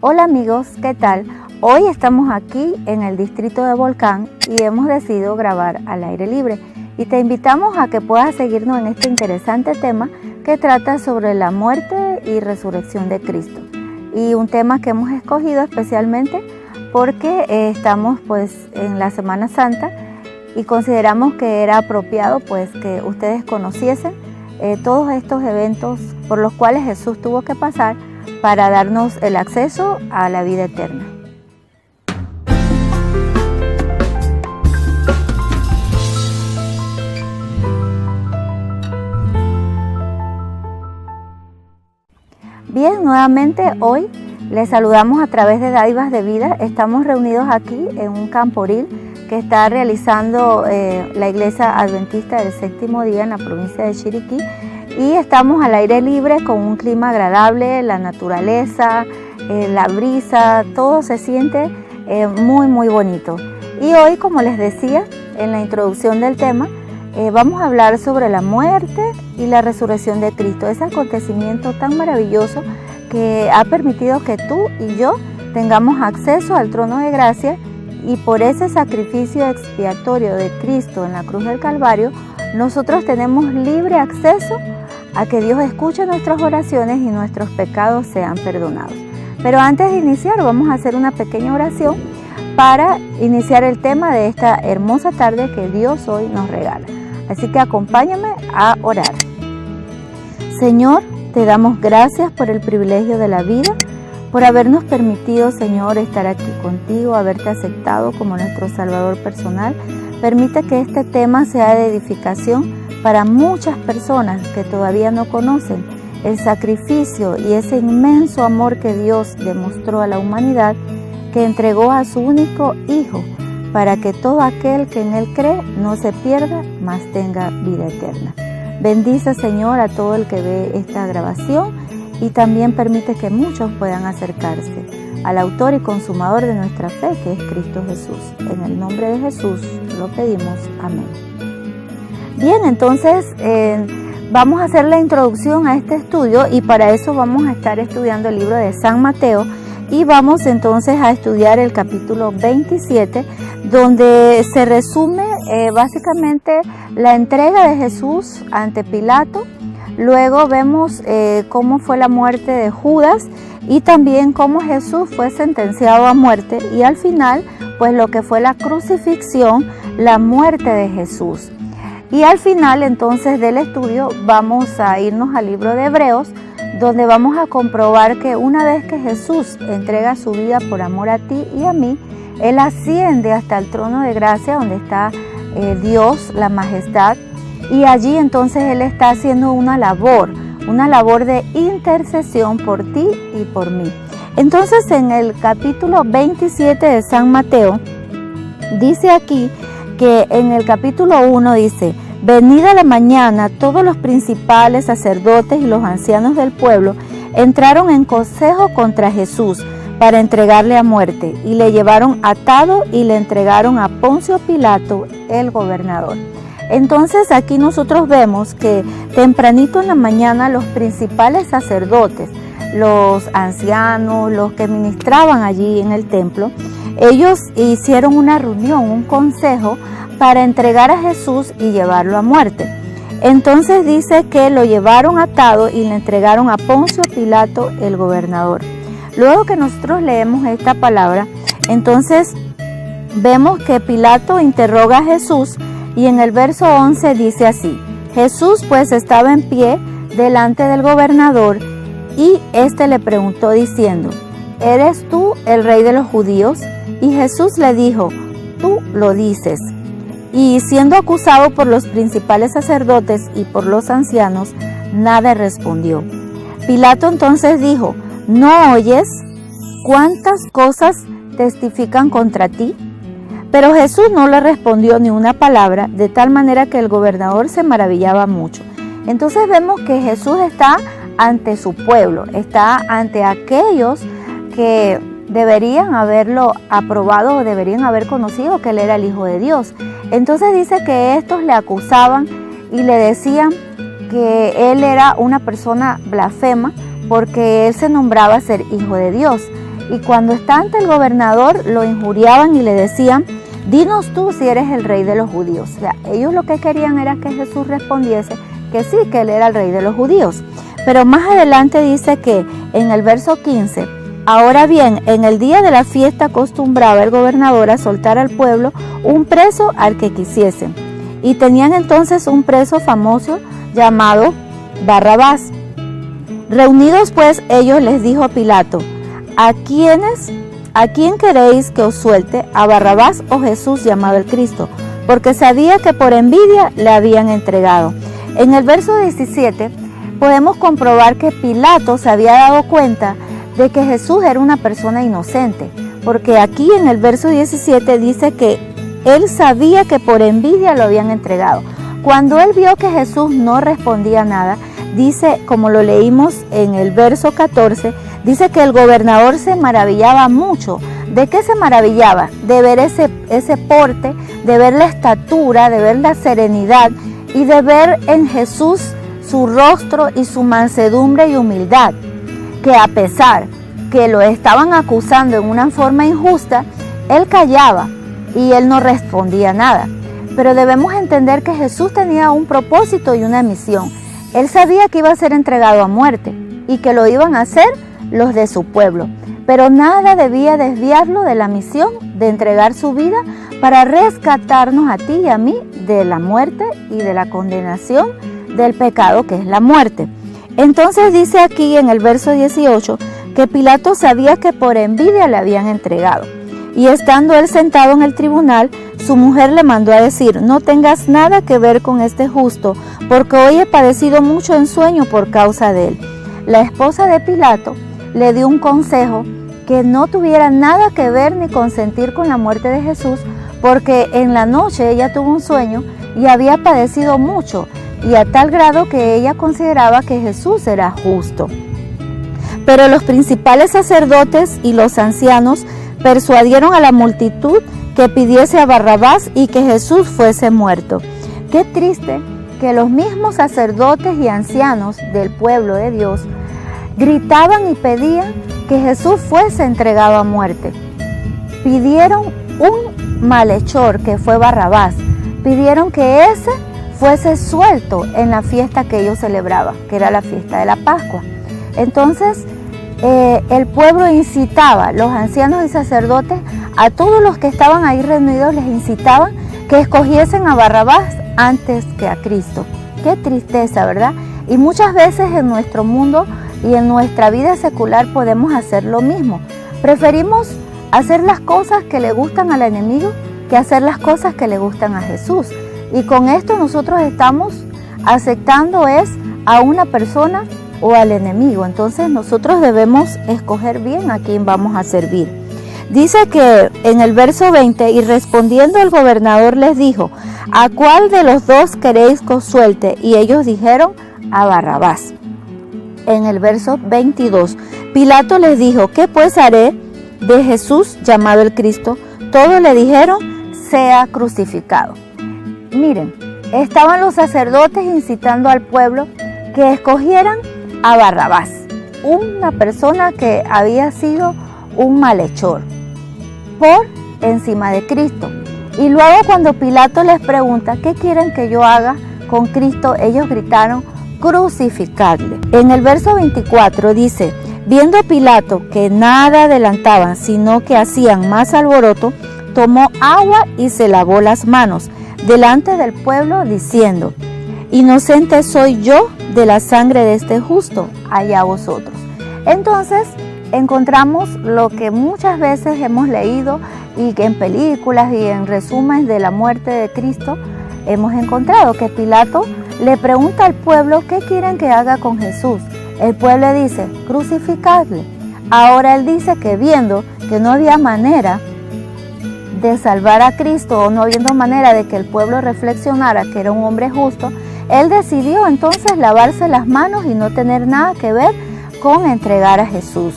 Hola amigos, ¿qué tal? Hoy estamos aquí en el distrito de Volcán y hemos decidido grabar al aire libre. Y te invitamos a que puedas seguirnos en este interesante tema que trata sobre la muerte y resurrección de Cristo. Y un tema que hemos escogido especialmente porque estamos en la Semana Santa y consideramos que era apropiado que ustedes conociesen todos estos eventos por los cuales Jesús tuvo que pasar para darnos el acceso a la vida eterna. Bien, nuevamente hoy les saludamos a través de Dádivas de Vida. Estamos reunidos aquí en un camporil que está realizando la Iglesia Adventista del Séptimo Día en la provincia de Chiriquí. Y estamos al aire libre con un clima agradable, la naturaleza, la brisa, todo se siente muy bonito. Y hoy, como les decía en la introducción del tema, vamos a hablar sobre la muerte y la resurrección de Cristo, ese acontecimiento tan maravilloso que ha permitido que tú y yo tengamos acceso al trono de gracia, y por ese sacrificio expiatorio de Cristo en la cruz del Calvario, nosotros tenemos libre acceso a que Dios escuche nuestras oraciones y nuestros pecados sean perdonados. Pero antes de iniciar, vamos a hacer una pequeña oración para iniciar el tema de esta hermosa tarde que Dios hoy nos regala. Así que acompáñame a orar. Señor, te damos gracias por el privilegio de la vida, por habernos permitido, Señor, estar aquí contigo, haberte aceptado como nuestro Salvador personal. Permite que este tema sea de edificación para muchas personas que todavía no conocen el sacrificio y ese inmenso amor que Dios demostró a la humanidad, que entregó a su único Hijo, para que todo aquel que en Él cree no se pierda, mas tenga vida eterna. Bendice, Señor, a todo el que ve esta grabación y también permite que muchos puedan acercarse al autor y consumador de nuestra fe, que es Cristo Jesús. En el nombre de Jesús lo pedimos. Amén. Bien, entonces vamos a hacer la introducción a este estudio y para eso vamos a estar estudiando el libro de San Mateo y vamos entonces a estudiar el capítulo 27, donde se resume básicamente la entrega de Jesús ante Pilato. Luego vemos cómo fue la muerte de Judas y también cómo Jesús fue sentenciado a muerte y al final pues lo que fue la crucifixión, la muerte de Jesús. Y al final entonces del estudio vamos a irnos al libro de Hebreos, donde vamos a comprobar que una vez que Jesús entrega su vida por amor a ti y a mí, Él asciende hasta el trono de gracia donde está Dios, la majestad, y allí entonces Él está haciendo una labor de intercesión por ti y por mí. Entonces en el capítulo 27 de San Mateo, dice aquí que en el capítulo 1 dice: venida la mañana, todos los principales sacerdotes y los ancianos del pueblo entraron en consejo contra Jesús para entregarle a muerte, y le llevaron atado y le entregaron a Poncio Pilato, el gobernador. Entonces aquí nosotros vemos que tempranito en la mañana los principales sacerdotes, los ancianos, los que ministraban allí en el templo, ellos hicieron una reunión, un consejo para entregar a Jesús y llevarlo a muerte. Entonces dice que lo llevaron atado y le entregaron a Poncio Pilato, el gobernador. Luego que nosotros leemos esta palabra, entonces vemos que Pilato interroga a Jesús y en el verso 11 dice así: Jesús pues estaba en pie delante del gobernador y éste le preguntó diciendo: ¿eres tú el rey de los judíos? Y Jesús le dijo: tú lo dices. Y siendo acusado por los principales sacerdotes y por los ancianos, nada respondió. Pilato entonces dijo: ¿no oyes cuántas cosas testifican contra ti? Pero Jesús no le respondió ni una palabra, de tal manera que el gobernador se maravillaba mucho. Entonces vemos que Jesús está ante su pueblo, está ante aquellos que deberían haberlo aprobado o deberían haber conocido que Él era el Hijo de Dios. Entonces dice que estos le acusaban y le decían que Él era una persona blasfema porque Él se nombraba ser Hijo de Dios. y cuando está ante el gobernador lo injuriaban y le decían: dinos tú si eres el rey de los judíos. O sea, ellos lo que querían era que Jesús respondiese que sí, que él era el rey de los judíos. Pero más adelante dice que en el verso 15: ahora bien, en el día de la fiesta acostumbraba el gobernador a soltar al pueblo un preso al que quisiesen. Y tenían entonces un preso famoso llamado Barrabás. Reunidos pues ellos les dijo a Pilato: ¿A quién queréis que os suelte, a Barrabás o Jesús llamado el Cristo? Porque sabía que por envidia le habían entregado. En el verso 17 podemos comprobar que Pilato se había dado cuenta de que Jesús era una persona inocente, porque aquí en el verso 17 dice que él sabía que por envidia lo habían entregado. Cuando él vio que Jesús no respondía nada, dice, como lo leímos en el verso 14, dice que el gobernador se maravillaba mucho. ¿De qué se maravillaba? De ver ese porte, de ver la estatura, de ver la serenidad y de ver en Jesús su rostro y su mansedumbre y humildad, que a pesar que lo estaban acusando en una forma injusta, él callaba y él no respondía nada. Pero debemos entender que Jesús tenía un propósito y una misión. Él sabía que iba a ser entregado a muerte y que lo iban a hacer los de su pueblo, pero nada debía desviarlo de la misión de entregar su vida para rescatarnos a ti y a mí de la muerte y de la condenación del pecado, que es la muerte. Entonces dice aquí en el verso 18 que Pilato sabía que por envidia le habían entregado. Y estando él sentado en el tribunal, su mujer le mandó a decir: no tengas nada que ver con este justo, porque hoy he padecido mucho en sueño por causa de él. La esposa de Pilato le dio un consejo: que no tuviera nada que ver ni consentir con la muerte de Jesús, porque en la noche ella tuvo un sueño y había padecido mucho, y a tal grado que ella consideraba que Jesús era justo. Pero los principales sacerdotes y los ancianos persuadieron a la multitud que pidiese a Barrabás y que Jesús fuese muerto. Qué triste que los mismos sacerdotes y ancianos del pueblo de Dios gritaban y pedían que Jesús fuese entregado a muerte. Pidieron un malhechor que fue Barrabás, pidieron que ese fuese suelto en la fiesta que ellos celebraban, que era la fiesta de la Pascua. Entonces el pueblo incitaba, los ancianos y sacerdotes, a todos los que estaban ahí reunidos, les incitaban que escogiesen a Barrabás antes que a Cristo. Qué tristeza, ¿verdad? Y muchas veces en nuestro mundo y en nuestra vida secular podemos hacer lo mismo. Preferimos hacer las cosas que le gustan al enemigo que hacer las cosas que le gustan a Jesús. Y con esto nosotros estamos aceptando a una persona o al enemigo. Entonces nosotros debemos escoger bien a quién vamos a servir. Dice que en el verso 20, y respondiendo el gobernador les dijo: ¿a cuál de los dos queréis que os suelte? Y ellos dijeron: a Barrabás. En el verso 22, Pilato les dijo: ¿qué pues haré de Jesús llamado el Cristo? Todos le dijeron: sea crucificado. Miren, estaban los sacerdotes incitando al pueblo que escogieran a Barrabás, una persona que había sido un malhechor, por encima de Cristo. Y luego cuando Pilato les pregunta: ¿qué quieren que yo haga con Cristo? Ellos gritaron: crucificadle. En el verso 24 dice: viendo Pilato que nada adelantaban, sino que hacían más alboroto, tomó agua y se lavó las manos delante del pueblo, diciendo: inocente soy yo de la sangre de este justo, allá vosotros. Entonces encontramos lo que muchas veces hemos leído y que en películas y en resúmenes de la muerte de Cristo hemos encontrado, que Pilato le pregunta al pueblo: ¿qué quieren que haga con Jesús? El pueblo dice: crucificadle. Ahora él dice que viendo que no había manera de salvar a Cristo, o no habiendo manera de que el pueblo reflexionara que era un hombre justo, él decidió entonces lavarse las manos y no tener nada que ver con entregar a Jesús.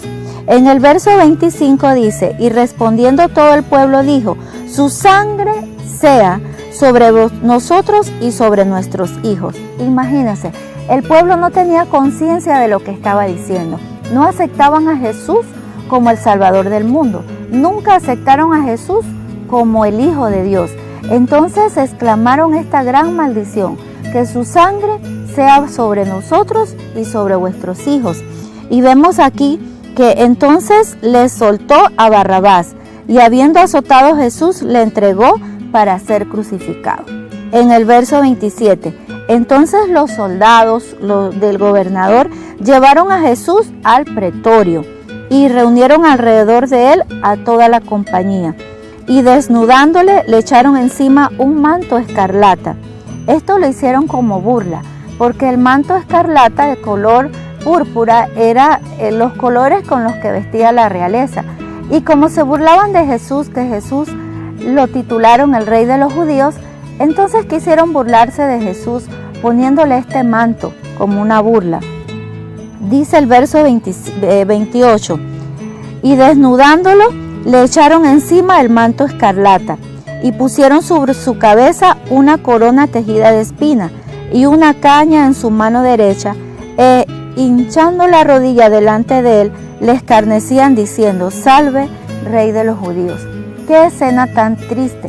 En el verso 25 dice: y respondiendo todo el pueblo dijo: su sangre sea sobre nosotros y sobre nuestros hijos. Imagínense, el pueblo no tenía conciencia de lo que estaba diciendo. No aceptaban a Jesús como el Salvador del mundo. Nunca aceptaron a Jesús como el Hijo de Dios. Entonces exclamaron esta gran maldición: que su sangre sea sobre nosotros y sobre vuestros hijos. Y vemos aquí que entonces les soltó a Barrabás, y habiendo azotado a Jesús, le entregó para ser crucificado. En el verso 27, entonces los soldados del gobernador llevaron a Jesús al pretorio y reunieron alrededor de él a toda la compañía, y desnudándole le echaron encima un manto escarlata. Esto lo hicieron como burla, porque el manto escarlata de color púrpura era los colores con los que vestía la realeza. Y como se burlaban de Jesús, que Jesús lo titularon el Rey de los Judíos, entonces quisieron burlarse de Jesús poniéndole este manto como una burla. Dice el verso 28, y desnudándolo le echaron encima el manto escarlata y pusieron sobre su cabeza una corona tejida de espinas y una caña en su mano derecha, e hinchando la rodilla delante de él, le escarnecían diciendo: Salve, Rey de los Judíos. Qué escena tan triste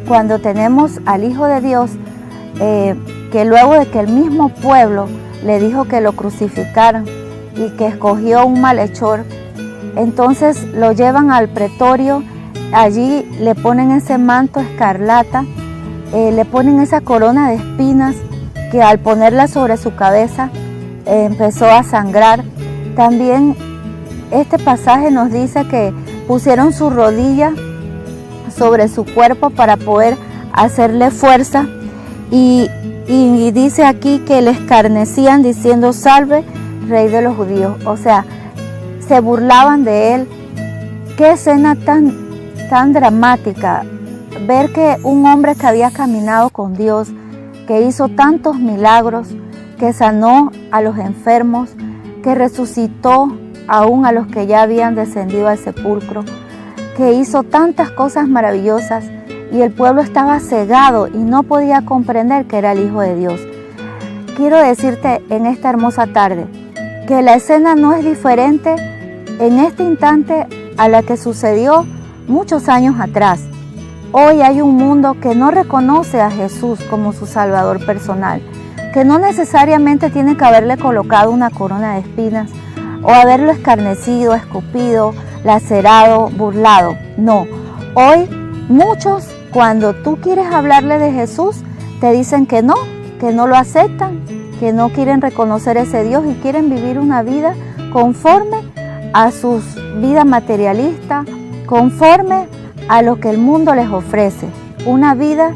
cuando tenemos al Hijo de Dios, que luego de que el mismo pueblo le dijo que lo crucificaran y que escogió un malhechor, entonces lo llevan al pretorio. Allí le ponen ese manto escarlata, le ponen esa corona de espinas que al ponerla sobre su cabeza empezó a sangrar. También este pasaje nos dice que pusieron su rodilla sobre su cuerpo para poder hacerle fuerza, y dice aquí que le escarnecían diciendo: Salve, Rey de los Judíos. O sea, se burlaban de él. Qué escena tan dramática, ver que un hombre que había caminado con Dios, que hizo tantos milagros, que sanó a los enfermos, que resucitó aún a los que ya habían descendido al sepulcro, que hizo tantas cosas maravillosas, y el pueblo estaba cegado y no podía comprender que era el Hijo de Dios. Quiero decirte en esta hermosa tarde que la escena no es diferente en este instante a la que sucedió muchos años atrás. Hoy hay un mundo que no reconoce a Jesús como su Salvador personal, que no necesariamente tiene que haberle colocado una corona de espinas o haberlo escarnecido, escupido, lacerado, burlado. No, hoy muchos, cuando tú quieres hablarle de Jesús, te dicen que no lo aceptan, que no quieren reconocer ese Dios y quieren vivir una vida conforme a su vida materialista, conforme a lo que el mundo les ofrece, una vida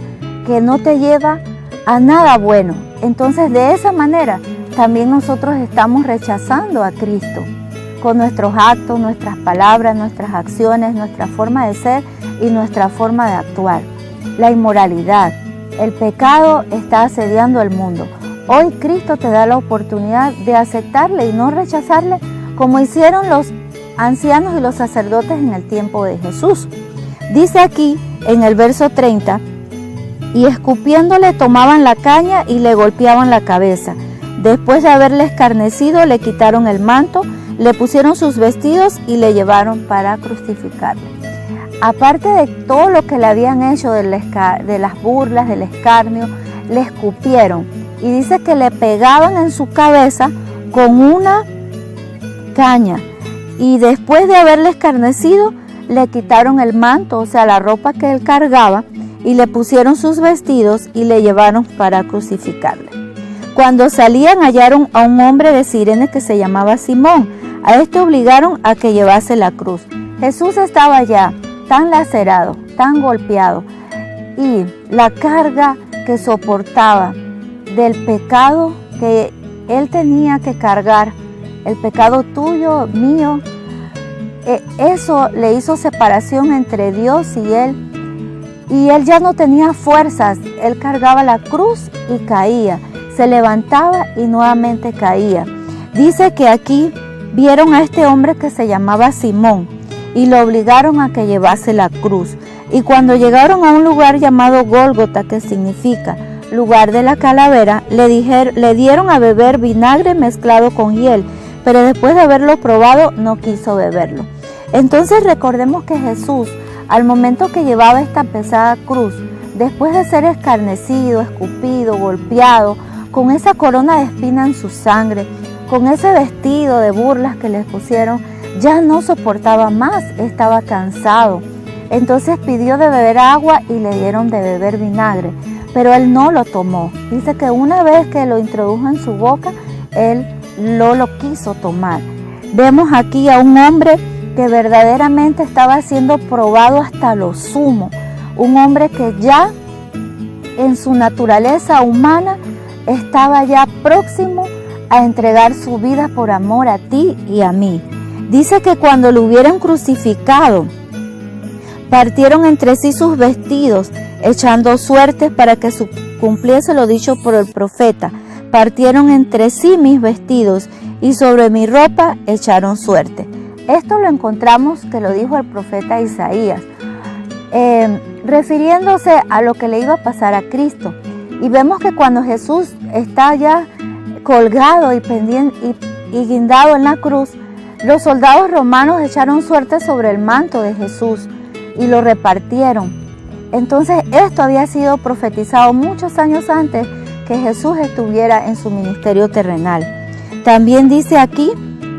que no te lleva a nada bueno. Entonces, de esa manera también nosotros estamos rechazando a Cristo con nuestros actos, nuestras palabras, nuestras acciones, nuestra forma de ser y nuestra forma de actuar. La inmoralidad, el pecado está asediando el mundo. Hoy Cristo te da la oportunidad de aceptarle y no rechazarle como hicieron los ancianos y los sacerdotes en el tiempo de Jesús. Dice aquí en el verso 30, y escupiéndole tomaban la caña y le golpeaban la cabeza. Después de haberle escarnecido, le quitaron el manto, le pusieron sus vestidos y le llevaron para crucificarle. Aparte de todo lo que le habían hecho de las burlas, del escarnio, le escupieron. Y dice que le pegaban en su cabeza con una caña. Y después de haberle escarnecido, le quitaron el manto, o sea, la ropa que él cargaba, y le pusieron sus vestidos y le llevaron para crucificarle. Cuando salían, hallaron a un hombre de Cirene que se llamaba Simón. A este obligaron a que llevase la cruz. Jesús estaba ya tan lacerado, tan golpeado, y la carga que soportaba del pecado que él tenía que cargar, el pecado tuyo, mío, eso le hizo separación entre Dios y él ya no tenía fuerzas. Él cargaba la cruz y caía, se levantaba y nuevamente caía. Dice que aquí vieron a este hombre que se llamaba Simón y lo obligaron a que llevase la cruz. Y cuando llegaron a un lugar llamado Gólgota, que significa lugar de la calavera, le dieron a beber vinagre mezclado con hiel, pero después de haberlo probado no quiso beberlo. Entonces recordemos que Jesús, al momento que llevaba esta pesada cruz, después de ser escarnecido, escupido, golpeado, con esa corona de espina en su sangre, con ese vestido de burlas que les pusieron, ya no soportaba más, estaba cansado. Entonces pidió de beber agua y le dieron de beber vinagre, pero él no lo tomó. Dice que una vez que lo introdujo en su boca, él no lo quiso tomar. Vemos aquí a un hombre que verdaderamente estaba siendo probado hasta lo sumo. Un hombre que ya en su naturaleza humana estaba ya próximo a entregar su vida por amor a ti y a mí. Dice que cuando lo hubieran crucificado, partieron entre sí sus vestidos, echando suertes para que se cumpliese lo dicho por el profeta. Partieron entre sí mis vestidos y sobre mi ropa echaron suerte. Esto lo encontramos que lo dijo el profeta Isaías, refiriéndose a lo que le iba a pasar a Cristo. Y vemos que cuando Jesús está ya colgado y guindado en la cruz, los soldados romanos echaron suerte sobre el manto de Jesús y lo repartieron. Entonces esto había sido profetizado muchos años antes que Jesús estuviera en su ministerio terrenal. También dice aquí,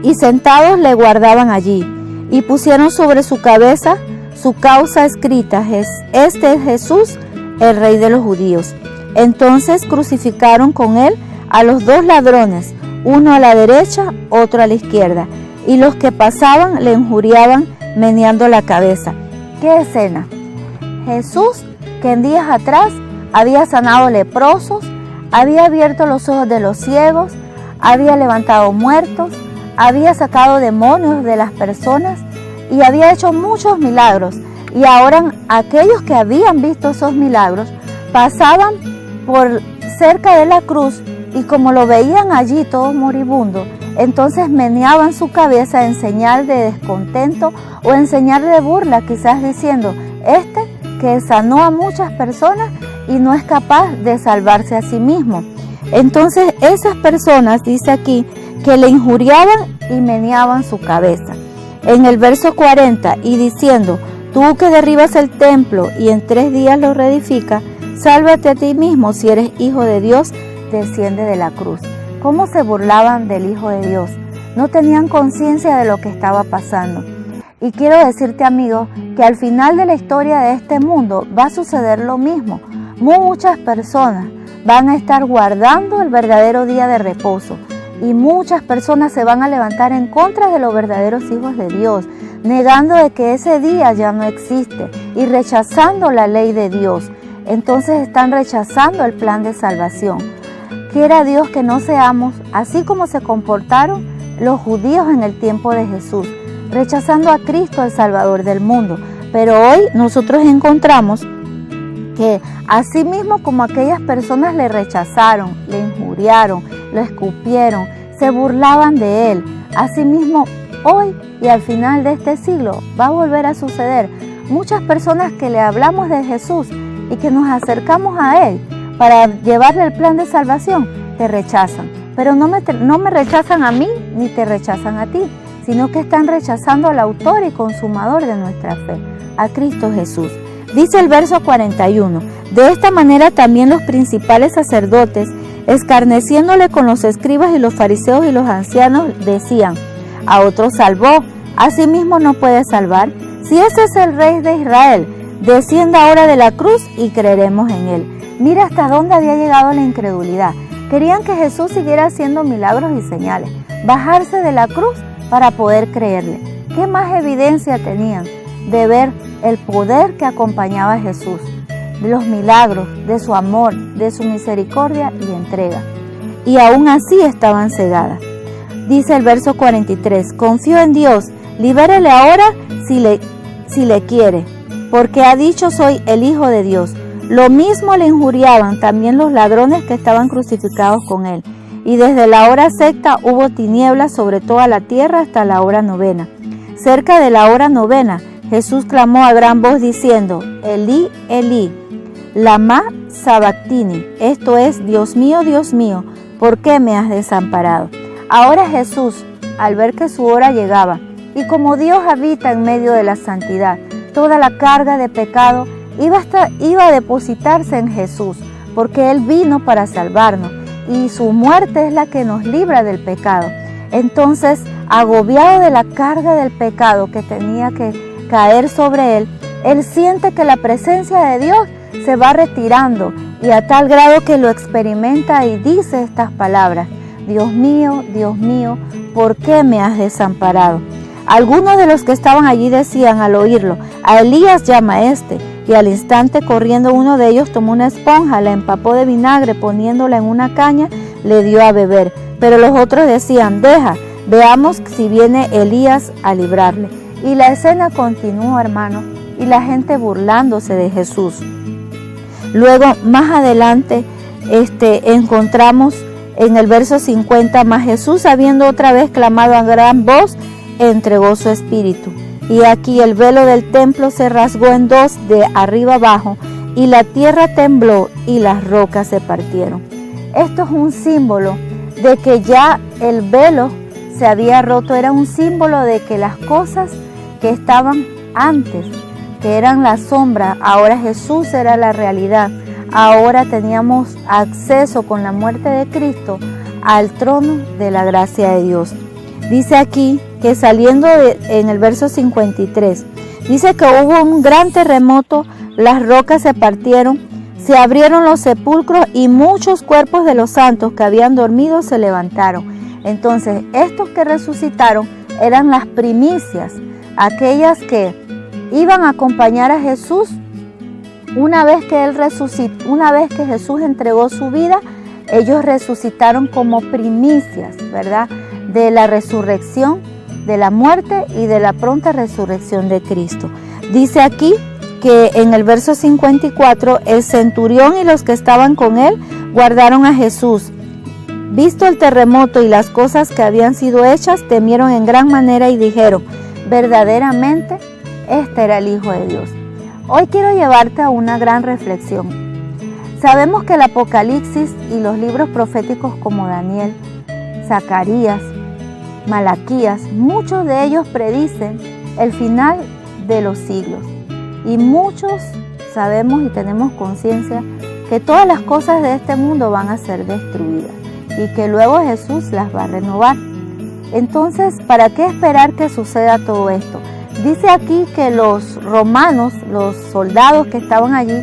y sentados le guardaban allí, y pusieron sobre su cabeza su causa escrita, este es Jesús, el Rey de los Judíos. Entonces crucificaron con él a los dos ladrones, uno a la derecha, otro a la izquierda, y los que pasaban le injuriaban meneando la cabeza. ¿Qué escena? Jesús, que en días atrás había sanado leprosos, había abierto los ojos de los ciegos, había levantado muertos, había sacado demonios de las personas y había hecho muchos milagros. Y ahora aquellos que habían visto esos milagros pasaban por cerca de la cruz y como lo veían allí todo moribundo, entonces meneaban su cabeza en señal de descontento o en señal de burla, quizás diciendo, que sanó a muchas personas y no es capaz de salvarse a sí mismo. Entonces esas personas, dice aquí, que le injuriaban y meneaban su cabeza. En el verso 40, y diciendo, tú que derribas el templo y en 3 días lo reedificas, sálvate a ti mismo si eres hijo de Dios, desciende de la cruz. ¿Cómo se burlaban del Hijo de Dios? No tenían conciencia de lo que estaba pasando. Y quiero decirte, amigo, que al final de la historia de este mundo va a suceder lo mismo. Muchas personas van a estar guardando el verdadero día de reposo y muchas personas se van a levantar en contra de los verdaderos hijos de Dios, negando de que ese día ya no existe y rechazando la ley de Dios. Entonces están rechazando el plan de salvación. Quiera Dios que no seamos así como se comportaron los judíos en el tiempo de Jesús, rechazando a Cristo, el Salvador del mundo. Pero hoy nosotros encontramos que así mismo como aquellas personas le rechazaron, le injuriaron, lo escupieron, se burlaban de él, así mismo hoy y al final de este siglo va a volver a suceder. Muchas personas que le hablamos de Jesús y que nos acercamos a él para llevarle el plan de salvación, te rechazan. Pero no me rechazan a mí ni te rechazan a ti, sino que están rechazando al autor y consumador de nuestra fe, a Cristo Jesús. Dice el verso 41, de esta manera también los principales sacerdotes, escarneciéndole con los escribas y los fariseos y los ancianos, decían, a otro salvó, a sí mismo no puede salvar. Si ese es el Rey de Israel, descienda ahora de la cruz y creeremos en él. Mira hasta dónde había llegado la incredulidad. Querían que Jesús siguiera haciendo milagros y señales, bajarse de la cruz para poder creerle. ¿Qué más evidencia tenían de ver el poder que acompañaba a Jesús, de los milagros, de su amor, de su misericordia y entrega? Y aún así estaban cegadas. Dice el verso 43, confío en Dios, libérele ahora si le quiere, porque ha dicho soy el Hijo de Dios. Lo mismo le injuriaban también los ladrones que estaban crucificados con él. Y desde la hora sexta hubo tinieblas sobre toda la tierra hasta la hora 9. Cerca de la hora 9, Jesús clamó a gran voz diciendo, Elí, Elí, lama sabactini, esto es, Dios mío, ¿por qué me has desamparado? Ahora Jesús, al ver que su hora llegaba Y como Dios habita en medio de la santidad, toda la carga de pecado iba a depositarse en Jesús, porque Él vino para salvarnos y su muerte es la que nos libra del pecado. Entonces, agobiado de la carga del pecado que tenía que caer sobre Él, Él siente que la presencia de Dios se va retirando y a tal grado que lo experimenta y dice estas palabras: Dios mío, ¿por qué me has desamparado? Algunos de los que estaban allí decían al oírlo: a Elías llama este. Y al instante, corriendo uno de ellos, tomó una esponja, la empapó de vinagre, poniéndola en una caña, le dio a beber. Pero los otros decían: deja, veamos si viene Elías a librarle. Y la escena continuó, hermano, y la gente burlándose de Jesús. Luego, más adelante, encontramos en el verso 50, mas Jesús, habiendo otra vez clamado a gran voz, entregó su espíritu. Y aquí el velo del templo se rasgó en dos de arriba abajo, y la tierra tembló y las rocas se partieron. Esto es un símbolo de que ya el velo se había roto, era un símbolo de que las cosas que estaban antes, que eran la sombra, ahora Jesús era la realidad. Ahora teníamos acceso con la muerte de Cristo al trono de la gracia de Dios. Dice aquí que saliendo en el verso 53, dice que hubo un gran terremoto, las rocas se partieron, se abrieron los sepulcros y muchos cuerpos de los santos que habían dormido se levantaron. Entonces, estos que resucitaron eran las primicias, aquellas que iban a acompañar a Jesús una vez que Él resucitó, una vez que Jesús entregó su vida, ellos resucitaron como primicias, ¿verdad?, de la resurrección, de la muerte y de la pronta resurrección de Cristo. Dice aquí que en el verso 54, el centurión y los que estaban con él guardaron a Jesús. Visto el terremoto y las cosas que habían sido hechas, temieron en gran manera y dijeron: verdaderamente, este era el Hijo de Dios. Hoy quiero llevarte a una gran reflexión. Sabemos que el Apocalipsis y los libros proféticos como Daniel, Zacarías, Malaquías, muchos de ellos predicen el final de los siglos. Y muchos sabemos y tenemos conciencia que todas las cosas de este mundo van a ser destruidas y que luego Jesús las va a renovar. Entonces, ¿para qué esperar que suceda todo esto? Dice aquí que los romanos, los soldados que estaban allí,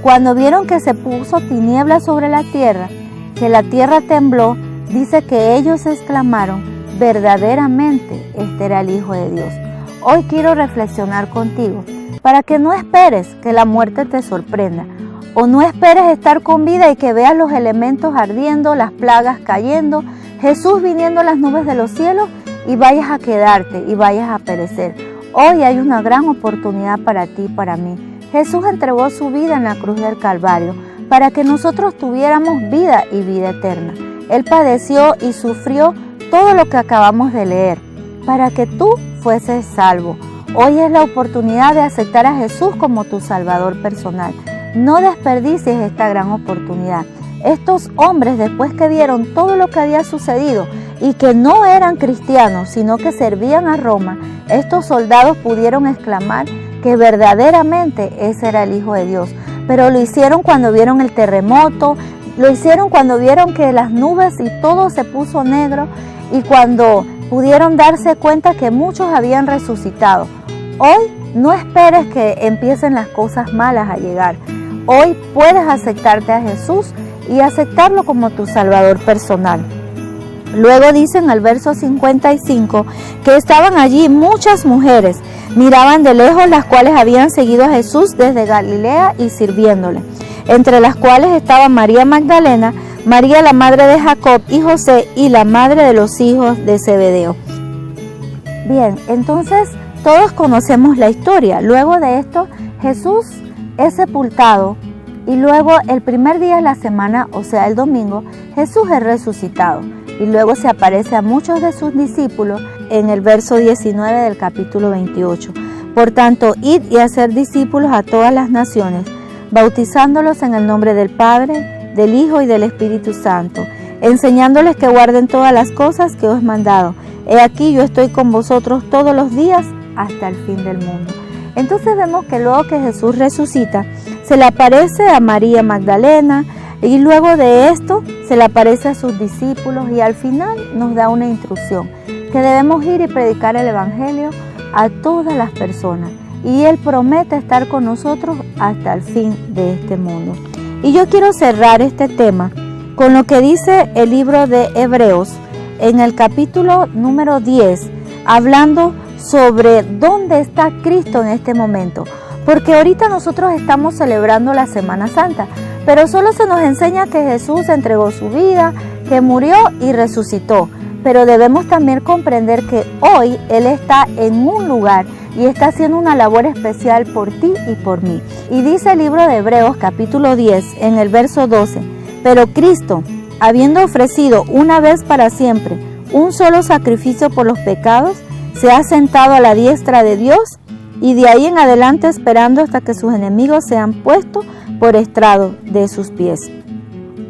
cuando vieron que se puso tiniebla sobre la tierra, que la tierra tembló, dice que ellos exclamaron: verdaderamente este era el Hijo de Dios. Hoy quiero reflexionar contigo para que no esperes que la muerte te sorprenda, o no esperes estar con vida y que veas los elementos ardiendo, las plagas cayendo, Jesús viniendo en las nubes de los cielos y vayas a quedarte y vayas a perecer. Hoy hay una gran oportunidad para ti y para mí. Jesús entregó su vida en la cruz del Calvario para que nosotros tuviéramos vida y vida eterna. Él padeció y sufrió todo lo que acabamos de leer para que tú fueses salvo. Hoy es la oportunidad de aceptar a Jesús como tu Salvador personal. No desperdicies esta gran oportunidad. Estos hombres, después que vieron todo lo que había sucedido y que no eran cristianos, sino que servían a Roma, estos soldados pudieron exclamar que verdaderamente ese era el Hijo de Dios. Pero lo hicieron cuando vieron el terremoto, lo hicieron cuando vieron que las nubes y todo se puso negro y cuando pudieron darse cuenta que muchos habían resucitado. Hoy no esperes que empiecen las cosas malas a llegar. Hoy puedes aceptarte a Jesús y aceptarlo como tu Salvador personal. Luego dice en el verso 55 que estaban allí muchas mujeres, miraban de lejos, las cuales habían seguido a Jesús desde Galilea y sirviéndole, entre las cuales estaba María Magdalena, María la madre de Jacob y José y la madre de los hijos de Zebedeo. Bien, entonces todos conocemos la historia. Luego de esto, Jesús es sepultado y luego el primer día de la semana, o sea el domingo, Jesús es resucitado y luego se aparece a muchos de sus discípulos en el verso 19 del capítulo 28. Por tanto, id y hacer discípulos a todas las naciones, bautizándolos en el nombre del Padre, del Hijo y del Espíritu Santo, enseñándoles que guarden todas las cosas que os he mandado. he aquí yo estoy con vosotros todos los días hasta el fin del mundo. Entonces vemos que luego que Jesús resucita, se le aparece a María Magdalena y luego de esto se le aparece a sus discípulos y al final nos da una instrucción, que debemos ir y predicar el Evangelio a todas las personas. Y Él promete estar con nosotros hasta el fin de este mundo. Y yo quiero cerrar este tema con lo que dice el libro de Hebreos en el capítulo número 10, hablando sobre dónde está Cristo en este momento. Porque ahorita nosotros estamos celebrando la Semana Santa, pero solo se nos enseña que Jesús entregó su vida, que murió y resucitó. Pero debemos también comprender que hoy Él está en un lugar y está haciendo una labor especial por ti y por mí. Y dice el libro de Hebreos capítulo 10 en el verso 12, pero Cristo, habiendo ofrecido una vez para siempre un solo sacrificio por los pecados, se ha sentado a la diestra de Dios y de ahí en adelante esperando hasta que sus enemigos sean puestos por estrado de sus pies.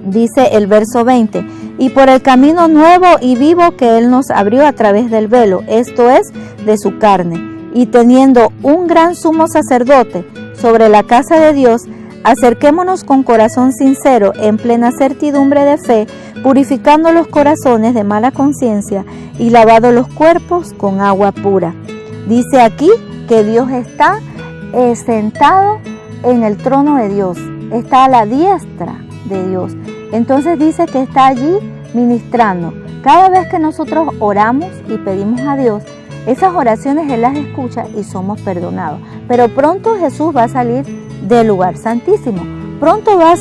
Dice el verso 20, y por el camino nuevo y vivo que Él nos abrió a través del velo, esto es, de su carne, y teniendo un gran sumo sacerdote sobre la casa de Dios, acerquémonos con corazón sincero, en plena certidumbre de fe, purificando los corazones de mala conciencia y lavado los cuerpos con agua pura. Dice aquí que Dios está sentado en el trono de Dios, está a la diestra de Dios. Entonces dice que está allí ministrando. Cada vez que nosotros oramos y pedimos a Dios, esas oraciones Él las escucha y somos perdonados. Pero pronto Jesús va a salir del lugar santísimo. Pronto va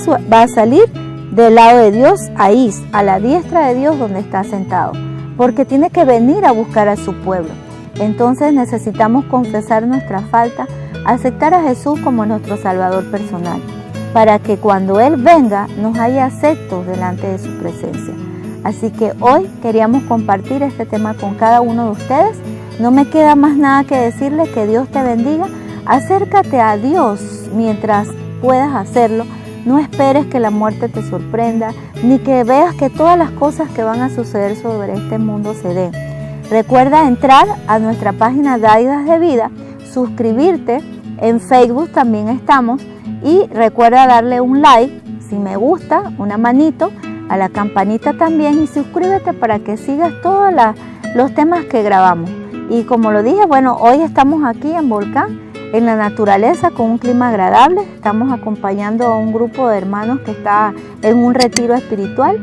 a salir del lado de Dios, ahí, a la diestra de Dios donde está sentado. Porque tiene que venir a buscar a su pueblo. Entonces necesitamos confesar nuestra falta, aceptar a Jesús como nuestro Salvador personal, para que cuando Él venga nos haya aceptos delante de su presencia. Así que hoy queríamos compartir este tema con cada uno de ustedes. No me queda más nada que decirles que Dios te bendiga. Acércate a Dios mientras puedas hacerlo. No esperes que la muerte te sorprenda, ni que veas que todas las cosas que van a suceder sobre este mundo se den. Recuerda entrar a nuestra página Dádivas de Vida, suscribirte, en Facebook también estamos, y recuerda darle un like, si me gusta, una manito, a la campanita también, y suscríbete para que sigas todos los temas que grabamos. Y como lo dije, bueno, hoy estamos aquí en Volcán, en la naturaleza, con un clima agradable. Estamos acompañando a un grupo de hermanos que está en un retiro espiritual.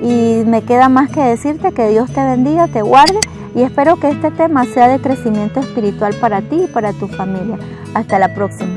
Y me queda más que decirte que Dios te bendiga, te guarde, y espero que este tema sea de crecimiento espiritual para ti y para tu familia. Hasta la próxima.